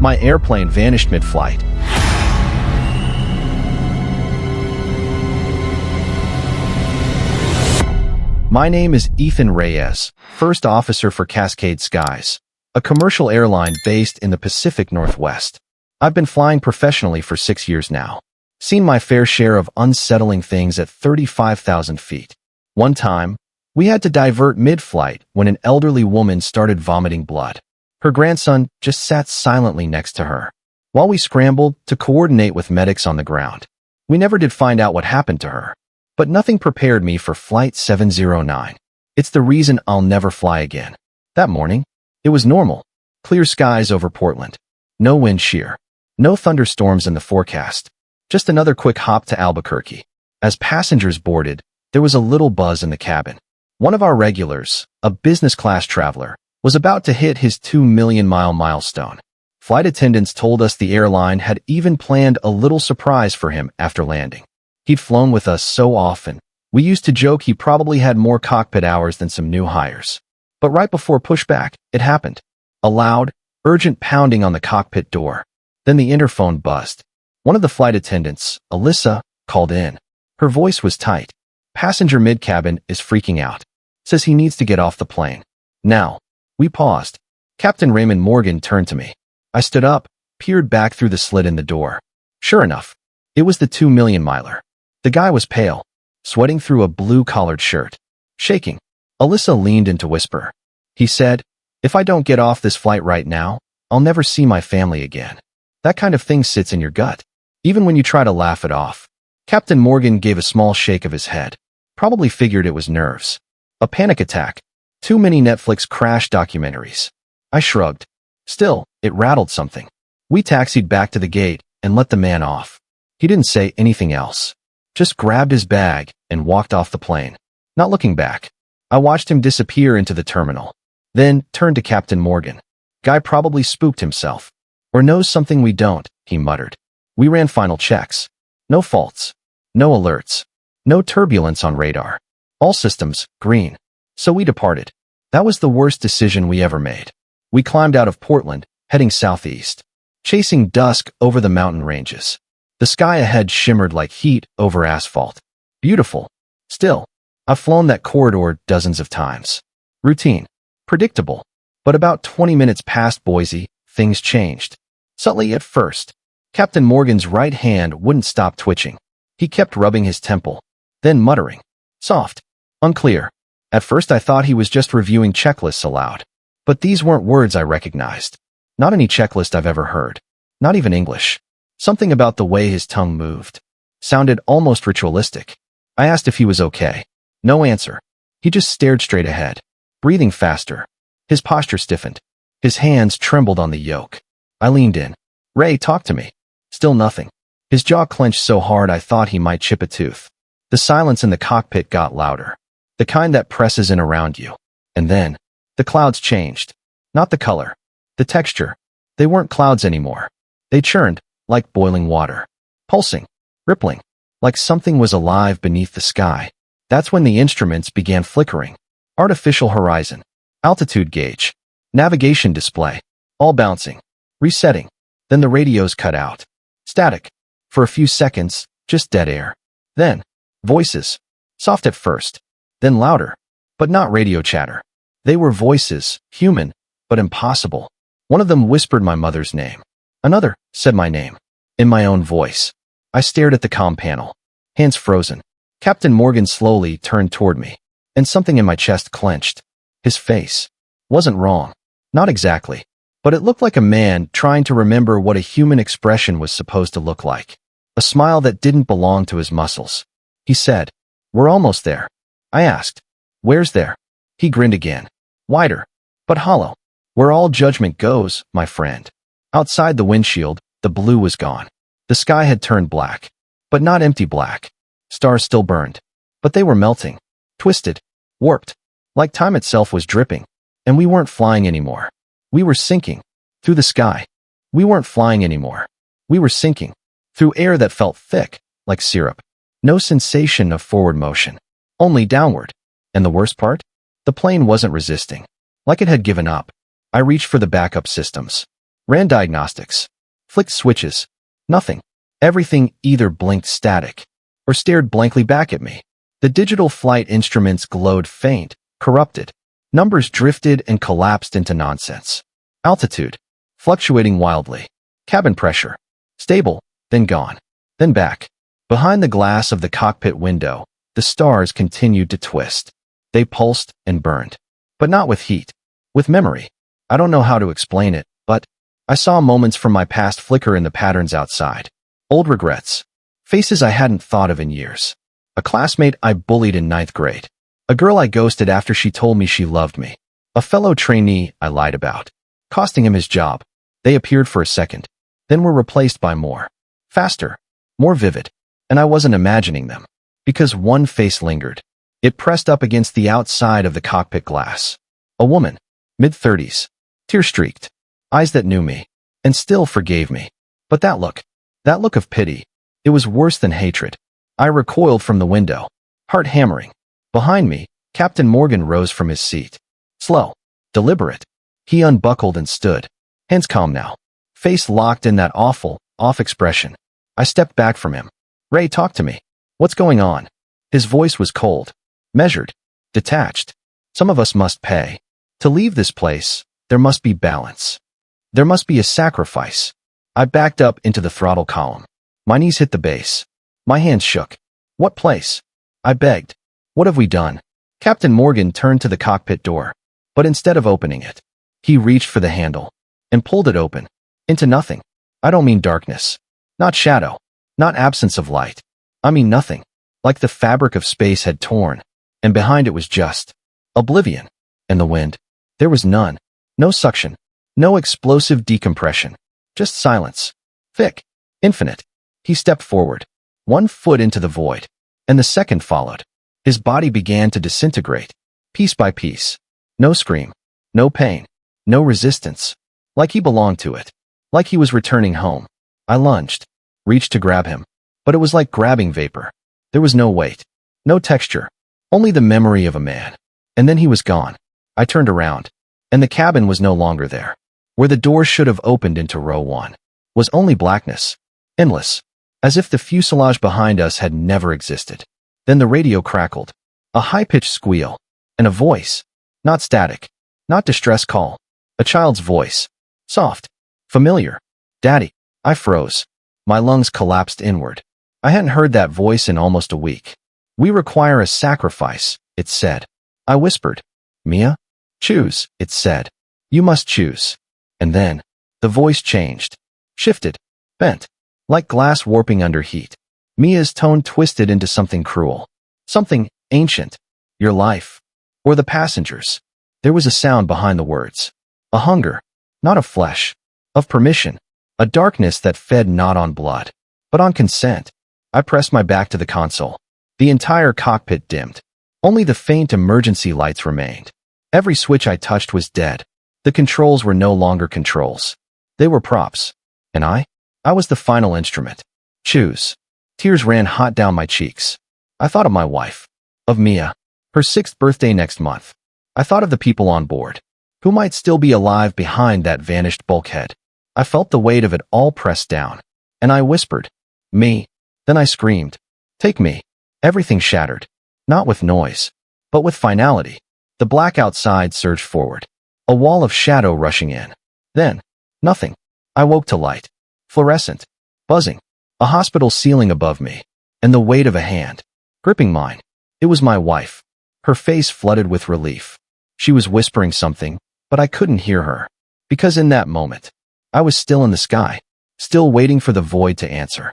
My airplane vanished mid-flight. My name is Ethan Reyes, first officer for Cascade Skies, a commercial airline based in the Pacific Northwest. I've been flying professionally for 6 years now. Seen my fair share of unsettling things at 35,000 feet. One time, we had to divert mid-flight when an elderly woman started vomiting blood. Her grandson just sat silently next to her, while we scrambled to coordinate with medics on the ground. We never did find out what happened to her, but nothing prepared me for Flight 709. It's the reason I'll never fly again. That morning, it was normal. Clear skies over Portland. No wind shear. No thunderstorms in the forecast. Just another quick hop to Albuquerque. As passengers boarded, there was a little buzz in the cabin. One of our regulars, a business-class traveler, was about to hit his 2-million-mile milestone. Flight attendants told us the airline had even planned a little surprise for him after landing. He'd flown with us so often, we used to joke he probably had more cockpit hours than some new hires. But right before pushback, it happened. A loud, urgent pounding on the cockpit door. Then the interphone buzzed. One of the flight attendants, Alyssa, called in. Her voice was tight. Passenger mid-cabin is freaking out. Says he needs to get off the plane. Now. We paused. Captain Raymond Morgan turned to me. I stood up, peered back through the slit in the door. Sure enough, it was the 2-million-miler. The guy was pale, sweating through a blue-collared shirt. Shaking. Alyssa leaned in to whisper. He said, "If I don't get off this flight right now, I'll never see my family again." That kind of thing sits in your gut, even when you try to laugh it off. Captain Morgan gave a small shake of his head. Probably figured it was nerves. A panic attack. Too many Netflix crash documentaries. I shrugged. Still, it rattled something. We taxied back to the gate and let the man off. He didn't say anything else. Just grabbed his bag and walked off the plane. Not looking back. I watched him disappear into the terminal. Then turned to Captain Morgan. Guy probably spooked himself. Or knows something we don't, he muttered. We ran final checks. No faults. No alerts. No turbulence on radar. All systems, green. So we departed. That was the worst decision we ever made. We climbed out of Portland, heading southeast, chasing dusk over the mountain ranges. The sky ahead shimmered like heat over asphalt. Beautiful. Still, I've flown that corridor dozens of times. Routine. Predictable. But about 20 minutes past Boise, things changed. Subtly at first. Captain Morgan's right hand wouldn't stop twitching. He kept rubbing his temple, then muttering. Soft. Unclear. At first I thought he was just reviewing checklists aloud. But these weren't words I recognized. Not any checklist I've ever heard. Not even English. Something about the way his tongue moved sounded almost ritualistic. I asked if he was okay. No answer. He just stared straight ahead, breathing faster. His posture stiffened. His hands trembled on the yoke. I leaned in. Ray, talk to me. Still nothing. His jaw clenched so hard I thought he might chip a tooth. The silence in the cockpit got louder. The kind that presses in around you. And then, the clouds changed. Not the color. The texture. They weren't clouds anymore. They churned, like boiling water. Pulsing. Rippling. Like something was alive beneath the sky. That's when the instruments began flickering. Artificial horizon. Altitude gauge. Navigation display. All bouncing. Resetting. Then the radios cut out. Static. For a few seconds, just dead air. Then, voices. Soft at first. Then louder. But not radio chatter. They were voices, human, but impossible. One of them whispered my mother's name. Another said my name. In my own voice. I stared at the comm panel. Hands frozen. Captain Morgan slowly turned toward me. And something in my chest clenched. His face. Wasn't wrong. Not exactly. But it looked like a man trying to remember what a human expression was supposed to look like. A smile that didn't belong to his muscles. He said, "We're almost there." I asked, "Where's there?" He grinned again. Wider. But hollow. Where all judgment goes, my friend. Outside the windshield, the blue was gone. The sky had turned black. But not empty black. Stars still burned. But they were melting. Twisted. Warped. Like time itself was dripping. And we weren't flying anymore. We were sinking. Through the sky. We weren't flying anymore. We were sinking. Through air that felt thick, like syrup. No sensation of forward motion. Only downward. And the worst part? The plane wasn't resisting. Like it had given up. I reached for the backup systems. Ran diagnostics. Flicked switches. Nothing. Everything either blinked static or stared blankly back at me. The digital flight instruments glowed faint, corrupted. Numbers drifted and collapsed into nonsense. Altitude. Fluctuating wildly. Cabin pressure. Stable, then gone, then back. Behind the glass of the cockpit window, the stars continued to twist. They pulsed and burned. But not with heat. With memory. I don't know how to explain it, but I saw moments from my past flicker in the patterns outside. Old regrets. Faces I hadn't thought of in years. A classmate I bullied in 9th grade. A girl I ghosted after she told me she loved me. A fellow trainee I lied about, costing him his job. They appeared for a second, then were replaced by more. Faster. More vivid. And I wasn't imagining them. Because one face lingered. It pressed up against the outside of the cockpit glass. A woman. Mid-30s. Tear-streaked. Eyes that knew me. And still forgave me. But that look of pity. It was worse than hatred. I recoiled from the window. Heart hammering. Behind me, Captain Morgan rose from his seat. Slow. Deliberate. He unbuckled and stood. Hands calm now. Face locked in that awful, off expression. I stepped back from him. Ray, talk to me. What's going on? His voice was cold. Measured. Detached. Some of us must pay. To leave this place, there must be balance. There must be a sacrifice. I backed up into the throttle column. My knees hit the base. My hands shook. What place? I begged. What have we done? Captain Morgan turned to the cockpit door. But instead of opening it, he reached for the handle and pulled it open. Into nothing. I don't mean darkness. Not shadow. Not absence of light. I mean nothing. Like the fabric of space had torn. And behind it was just oblivion. And the wind. There was none. No suction. No explosive decompression. Just silence. Thick. Infinite. He stepped forward. 1 foot into the void. And the second followed. His body began to disintegrate. Piece by piece. No scream. No pain. No resistance. Like he belonged to it. Like he was returning home. I lunged. Reached to grab him. But it was like grabbing vapor. There was no weight. No texture. Only the memory of a man. And then he was gone. I turned around. And the cabin was no longer there. Where the door should have opened into row 1. Was only blackness. Endless. As if the fuselage behind us had never existed. Then the radio crackled. A high-pitched squeal. And a voice. Not static. Not distress call. A child's voice. Soft. Familiar. Daddy. I froze. My lungs collapsed inward. I hadn't heard that voice in almost a week. We require a sacrifice, it said. I whispered. Mia? Choose, it said. You must choose. And then, the voice changed. Shifted. Bent. Like glass warping under heat. Mia's tone twisted into something cruel. Something ancient. Your life. Or the passengers. There was a sound behind the words. A hunger. Not of flesh. Of permission. A darkness that fed not on blood, but on consent. I pressed my back to the console. The entire cockpit dimmed. Only the faint emergency lights remained. Every switch I touched was dead. The controls were no longer controls. They were props. And I was the final instrument. Choose. Tears ran hot down my cheeks. I thought of my wife. Of Mia. Her 6th birthday next month. I thought of the people on board. Who might still be alive behind that vanished bulkhead. I felt the weight of it all pressed down. And I whispered. Me. Then I screamed. Take me. Everything shattered. Not with noise. But with finality. The black outside surged forward. A wall of shadow rushing in. Then. Nothing. I woke to light. Fluorescent. Buzzing. A hospital ceiling above me. And the weight of a hand. Gripping mine. It was my wife. Her face flooded with relief. She was whispering something, but I couldn't hear her. Because in that moment, I was still in the sky. Still waiting for the void to answer.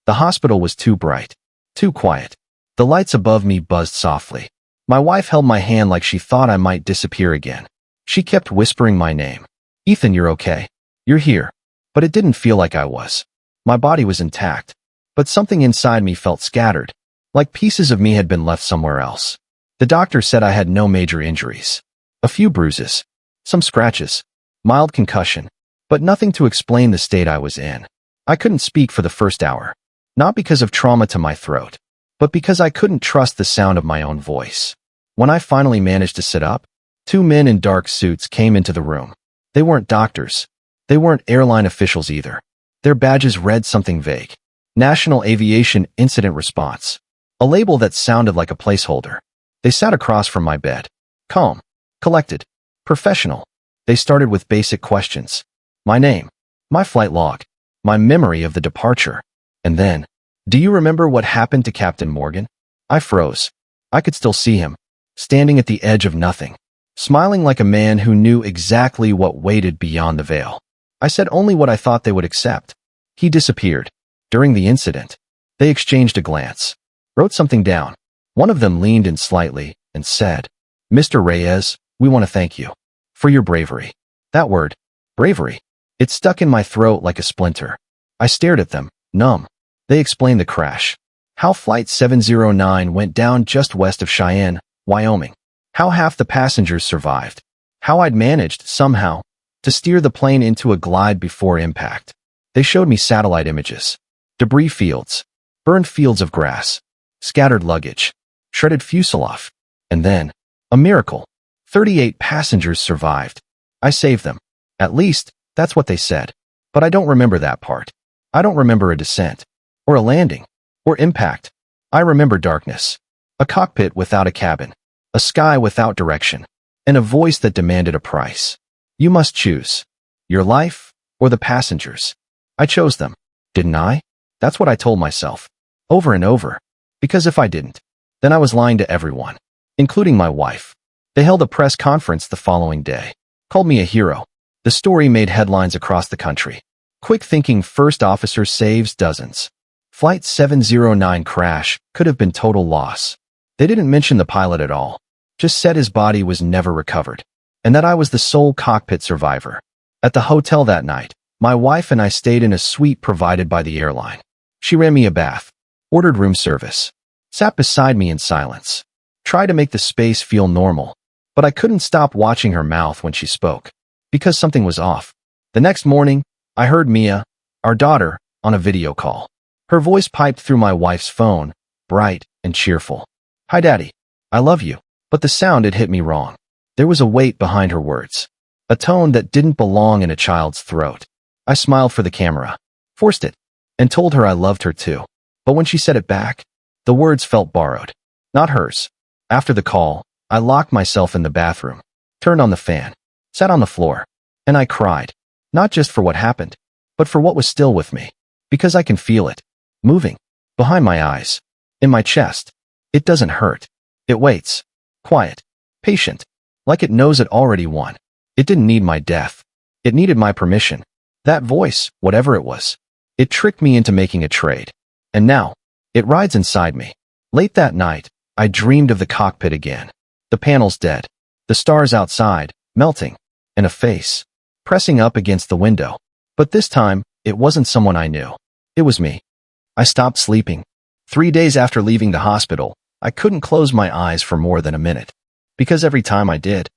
The hospital was too bright. Too quiet. The lights above me buzzed softly. My wife held my hand like she thought I might disappear again. She kept whispering my name. Ethan, you're okay. You're here. But it didn't feel like I was. My body was intact. But something inside me felt scattered. Like pieces of me had been left somewhere else. The doctor said I had no major injuries. A few bruises. Some scratches. Mild concussion. But nothing to explain the state I was in. I couldn't speak for the first hour. Not because of trauma to my throat. But because I couldn't trust the sound of my own voice. When I finally managed to sit up, 2 men in dark suits came into the room. They weren't doctors. They weren't airline officials either. Their badges read something vague. National Aviation Incident Response. A label that sounded like a placeholder. They sat across from my bed. Calm. Collected. Professional. They started with basic questions. My name. My flight log. My memory of the departure. And then, do you remember what happened to Captain Morgan? I froze. I could still see him, standing at the edge of nothing, smiling like a man who knew exactly what waited beyond the veil. I said only what I thought they would accept. He disappeared. During the incident, they exchanged a glance, wrote something down. One of them leaned in slightly and said, Mr. Reyes, we want to thank you for your bravery. That word, bravery, it stuck in my throat like a splinter. I stared at them, numb. They explained the crash. How Flight 709 went down just west of Cheyenne, Wyoming. How half the passengers survived. How I'd managed, somehow, to steer the plane into a glide before impact. They showed me satellite images. Debris fields. Burned fields of grass. Scattered luggage. Shredded fuselage. And then, a miracle. 38 passengers survived. I saved them. At least, that's what they said. But I don't remember that part. I don't remember a descent. Or a landing. Or impact. I remember darkness. A cockpit without a cabin. A sky without direction. And a voice that demanded a price. You must choose. Your life, or the passengers. I chose them. Didn't I? That's what I told myself. Over and over. Because if I didn't, then I was lying to everyone. Including my wife. They held a press conference the following day. Called me a hero. The story made headlines across the country. Quick-thinking first officer saves dozens. Flight 709 crash could have been total loss. They didn't mention the pilot at all. Just said his body was never recovered. And that I was the sole cockpit survivor. At the hotel that night, my wife and I stayed in a suite provided by the airline. She ran me a bath. Ordered room service. Sat beside me in silence. Tried to make the space feel normal. But I couldn't stop watching her mouth when she spoke. Because something was off. The next morning, I heard Mia, our daughter, on a video call. Her voice piped through my wife's phone, bright and cheerful. Hi, Daddy. I love you. But the sound had hit me wrong. There was a weight behind her words. A tone that didn't belong in a child's throat. I smiled for the camera. Forced it. And told her I loved her too. But when she said it back, the words felt borrowed. Not hers. After the call, I locked myself in the bathroom. Turned on the fan. Sat on the floor. And I cried. Not just for what happened, but for what was still with me. Because I can feel it. Moving. Behind my eyes. In my chest. It doesn't hurt. It waits. Quiet. Patient. Like it knows it already won. It didn't need my death. It needed my permission. That voice, whatever it was. It tricked me into making a trade. And now, it rides inside me. Late that night, I dreamed of the cockpit again. The panels dead. The stars outside, melting. And a face. Pressing up against the window. But this time, it wasn't someone I knew. It was me. I stopped sleeping. 3 days after leaving the hospital, I couldn't close my eyes for more than a minute. Because every time I did,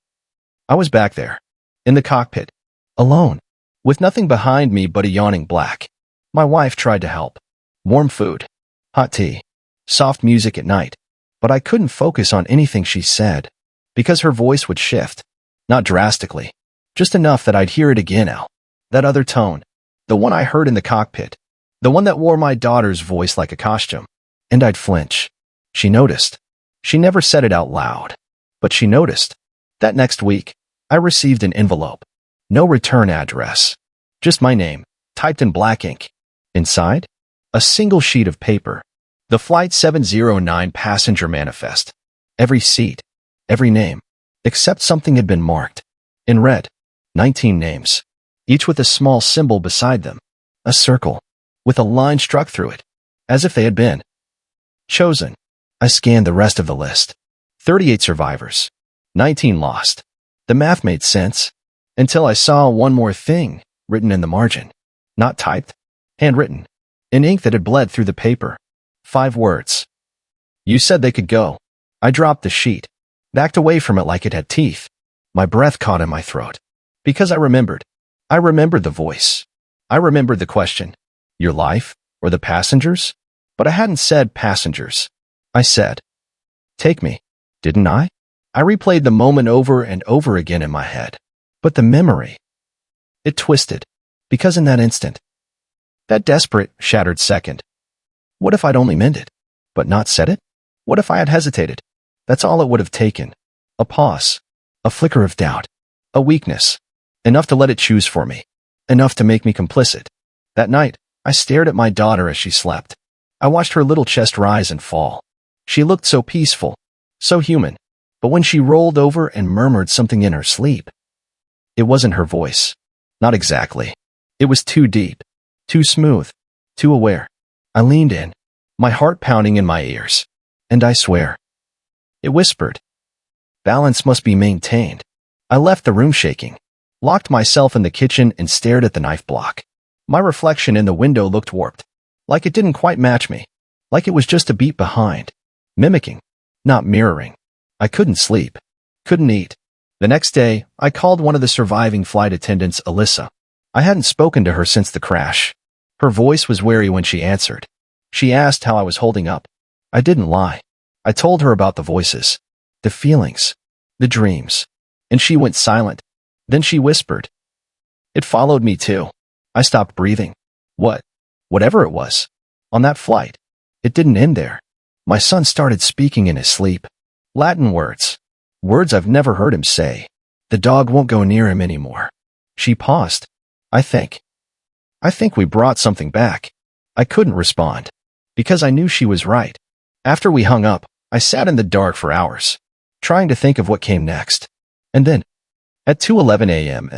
I was back there. In the cockpit. Alone. With nothing behind me but a yawning black. My wife tried to help. Warm food. Hot tea. Soft music at night. But I couldn't focus on anything she said. Because her voice would shift. Not drastically. Just enough that I'd hear it again, Al. That other tone. The one I heard in the cockpit. The one that wore my daughter's voice like a costume. And I'd flinch. She noticed. She never said it out loud. But she noticed. That next week, I received an envelope. No return address. Just my name, typed in black ink. Inside, a single sheet of paper. The Flight 709 passenger manifest. Every seat, every name, except something had been marked. In red, 19 names, each with a small symbol beside them. A circle, with a line struck through it, as if they had been chosen. I scanned the rest of the list. 38 survivors. 19 lost. The math made sense. Until I saw one more thing written in the margin. Not typed. Handwritten. In ink that had bled through the paper. 5 words. You said they could go. I dropped the sheet. Backed away from it like it had teeth. My breath caught in my throat. Because I remembered. I remembered the voice. I remembered the question. Your life? Or the passengers? But I hadn't said passengers. I said, take me. Didn't I? I replayed the moment over and over again in my head. But the memory, it twisted. Because in that instant, that desperate, shattered second, what if I'd only meant it, but not said it? What if I had hesitated? That's all it would have taken. A pause, a flicker of doubt, a weakness, enough to let it choose for me, enough to make me complicit. That night, I stared at my daughter as she slept. I watched her little chest rise and fall. She looked so peaceful, so human, but when she rolled over and murmured something in her sleep, it wasn't her voice. Not exactly. It was too deep, too smooth, too aware. I leaned in, my heart pounding in my ears, and I swear, it whispered, "Balance must be maintained." I left the room shaking, locked myself in the kitchen and stared at the knife block. My reflection in the window looked warped, like it didn't quite match me, like it was just a beat behind, mimicking, not mirroring. I couldn't sleep, couldn't eat. The next day, I called one of the surviving flight attendants, Alyssa. I hadn't spoken to her since the crash. Her voice was wary when she answered. She asked how I was holding up. I didn't lie. I told her about the voices, the feelings, the dreams, and she went silent. Then she whispered. It followed me too. I stopped breathing. Whatever it was. On that flight, it didn't end there. My son started speaking in his sleep. Latin words. Words I've never heard him say. The dog won't go near him anymore. She paused. I think we brought something back. I couldn't respond, because I knew she was right. After we hung up, I sat in the dark for hours, trying to think of what came next. And then, at 2:11 a.m.,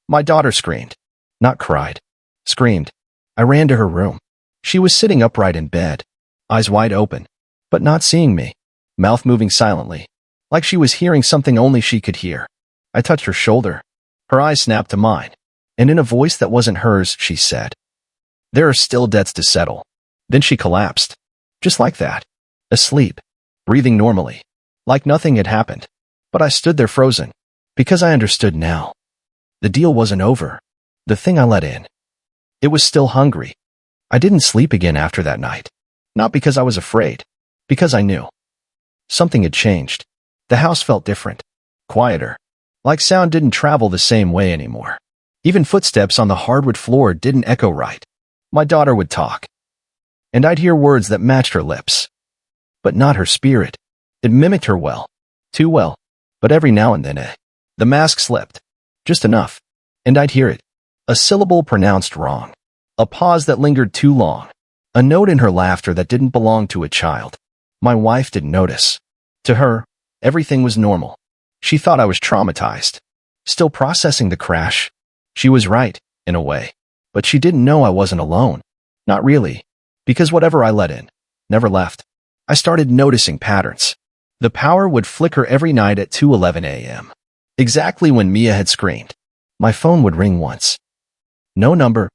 my daughter screamed. Not cried. Screamed. I ran to her room. She was sitting upright in bed, eyes wide open, but not seeing me, mouth moving silently, like she was hearing something only she could hear. I touched her shoulder. Her eyes snapped to mine, and in a voice that wasn't hers, she said, "There are still debts to settle." Then she collapsed. Just like that. Asleep. Breathing normally. Like nothing had happened. But I stood there frozen. Because I understood now. The deal wasn't over. The thing I let in. It was still hungry. I didn't sleep again after that night. Not because I was afraid. Because I knew. Something had changed. The house felt different. Quieter. Like sound didn't travel the same way anymore. Even footsteps on the hardwood floor didn't echo right. My daughter would talk. And I'd hear words that matched her lips. But not her spirit. It mimicked her well. Too well. But every now and then, the mask slipped. Just enough. And I'd hear it. A syllable pronounced wrong. A pause that lingered too long. A note in her laughter that didn't belong to a child. My wife didn't notice. To her, everything was normal. She thought I was traumatized. Still processing the crash. She was right, in a way. But she didn't know I wasn't alone. Not really. Because whatever I let in, never left. I started noticing patterns. The power would flicker every night at 2:11 a.m. Exactly when Mia had screamed. My phone would ring once. No number.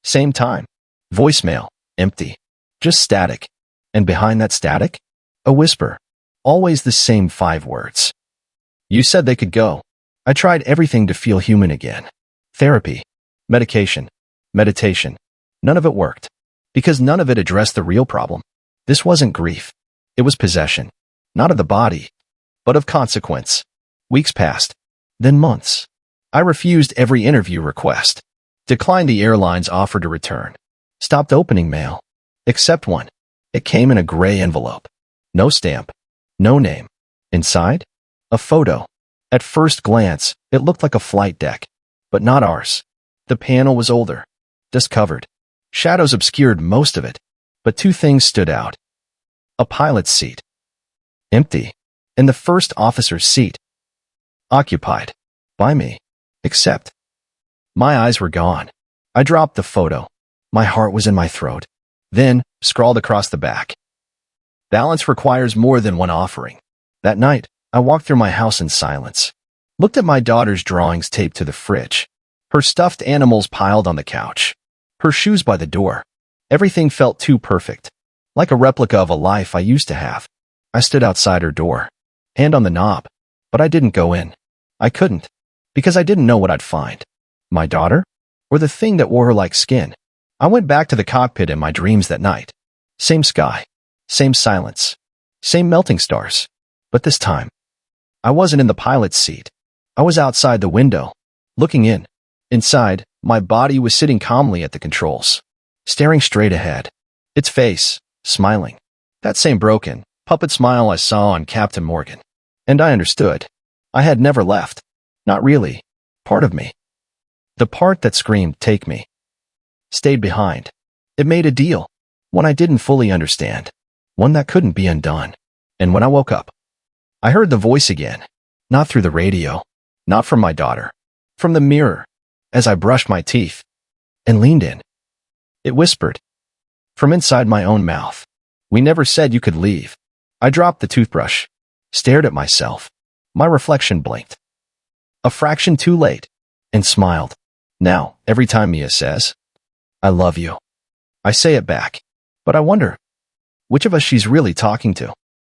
Same time. Voicemail. Empty. Just static. And behind that static? A whisper. Always the same 5 words. You said they could go. I tried everything to feel human again. Therapy. Medication. Meditation. None of it worked. Because none of it addressed the real problem. This wasn't grief. It was possession. Not of the body, but of consequence. Weeks passed. Then months. I refused every interview request. Declined the airline's offer to return. Stopped opening mail. Except one. It came in a gray envelope. No stamp. No name. Inside? A photo. At first glance, it looked like a flight deck. But not ours. The panel was older. Dust-covered. Shadows obscured most of it. But 2 things stood out. A pilot's seat. Empty. And the first officer's seat. Occupied. By me. Except. My eyes were gone. I dropped the photo. My heart was in my throat. Then, scrawled across the back. Balance requires more than one offering. That night, I walked through my house in silence. Looked at my daughter's drawings taped to the fridge. Her stuffed animals piled on the couch. Her shoes by the door. Everything felt too perfect. Like a replica of a life I used to have. I stood outside her door. Hand on the knob. But I didn't go in. I couldn't. Because I didn't know what I'd find. My daughter? Or the thing that wore her like skin? I went back to the cockpit in my dreams that night. Same sky. Same silence. Same melting stars. But this time, I wasn't in the pilot's seat. I was outside the window. Looking in. Inside, my body was sitting calmly at the controls, staring straight ahead. Its face, smiling. That same broken, puppet smile I saw on Captain Morgan. And I understood. I had never left. Not really. Part of me. The part that screamed, "Take me." Stayed behind. It made a deal. One I didn't fully understand. One that couldn't be undone. And when I woke up, I heard the voice again. Not through the radio. Not from my daughter. From the mirror. As I brushed my teeth. And leaned in. It whispered. From inside my own mouth. "We never said you could leave." I dropped the toothbrush. Stared at myself. My reflection blinked. A fraction too late. And smiled. Now, every time Mia says, "I love you," I say it back. But I wonder, which of us she's really talking to?